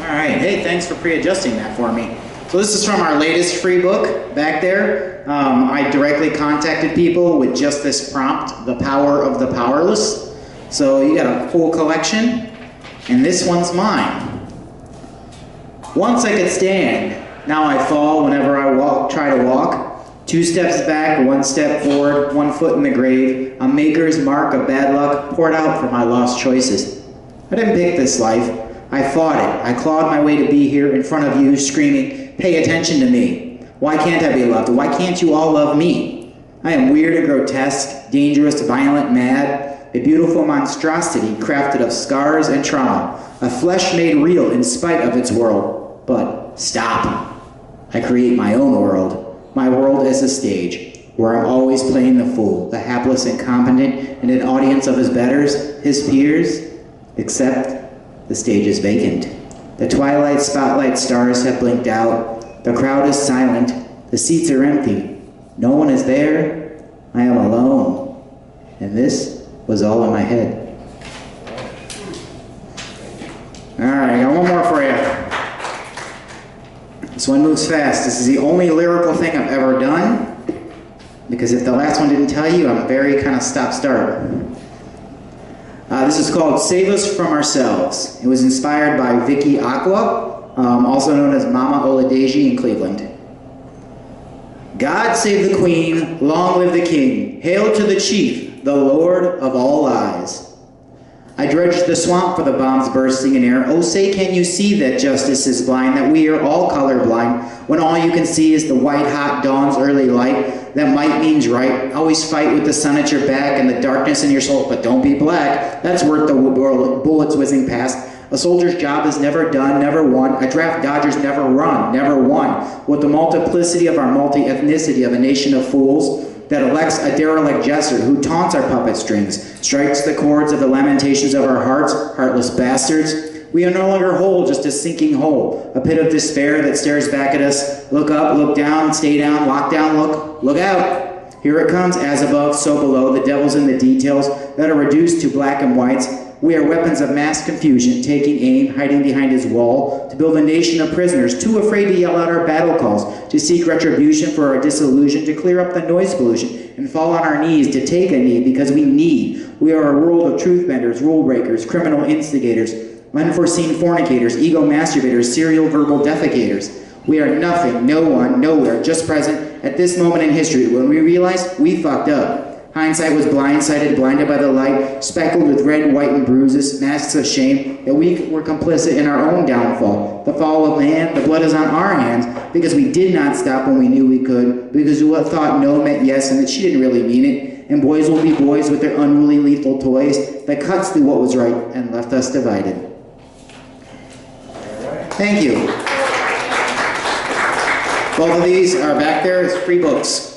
All right, hey, thanks for pre-adjusting that for me. So this is from our latest free book back there. I directly contacted people with just this prompt, The Power of the Powerless. So you got a full collection, and this one's mine. Once I could stand, now I fall whenever I try to walk. 2 steps back, 1 step forward, 1 foot in the grave. A maker's mark of bad luck poured out for my lost choices. I didn't pick this life. I fought it. I clawed my way to be here in front of you, screaming, "Pay attention to me. Why can't I be loved? Why can't you all love me? I am weird and grotesque, dangerous, violent, mad, a beautiful monstrosity crafted of scars and trauma, a flesh made real in spite of its world. But stop. I create my own world. My world is a stage, where I'm always playing the fool, the hapless incompetent, in an audience of his betters, his peers, except the stage is vacant. The twilight spotlight stars have blinked out. The crowd is silent. The seats are empty. No one is there. I am alone. And this was all in my head. All right, I got one more for you. This one moves fast. This is the only lyrical thing I've ever done, because if the last one didn't tell you, I'm very kind of stop-start. This is called Save Us From Ourselves. It was inspired by Vicky Aqua, also known as Mama Oladeji in Cleveland. God save the Queen, long live the King. Hail to the Chief, the Lord of all lies. I dredged the swamp for the bombs bursting in air. Oh, say, can you see that justice is blind, that we are all colorblind, when all you can see is the white-hot dawn's early light, that might means right. Always fight with the sun at your back and the darkness in your soul, but don't be black. That's worth the bullets whizzing past. A soldier's job is never done, never won. A draft dodger's never run, never won. With the multiplicity of our multi-ethnicity of a nation of fools, that elects a derelict jester who taunts our puppet strings, strikes the chords of the lamentations of our hearts, heartless bastards. We are no longer whole, just a sinking hole, a pit of despair that stares back at us. Look up, look down, stay down, lock down, look out. Here it comes, as above, so below, the devil's in the details that are reduced to black and whites. We are weapons of mass confusion, taking aim, hiding behind his wall, to build a nation of prisoners, too afraid to yell out our battle calls, to seek retribution for our disillusion, to clear up the noise pollution, and fall on our knees to take a knee because we need. We are a world of truth benders, rule breakers, criminal instigators, unforeseen fornicators, ego masturbators, serial verbal defecators. We are nothing, no one, nowhere, just present at this moment in history when we realize we fucked up. Hindsight was blindsided, blinded by the light, speckled with red, white, and bruises, masks of shame, that we were complicit in our own downfall. The fall of man, the blood is on our hands, because we did not stop when we knew we could, because we thought no meant yes, and that she didn't really mean it. And boys will be boys with their unruly lethal toys, that cuts through what was right and left us divided. Thank you. Both of these are back there as free books.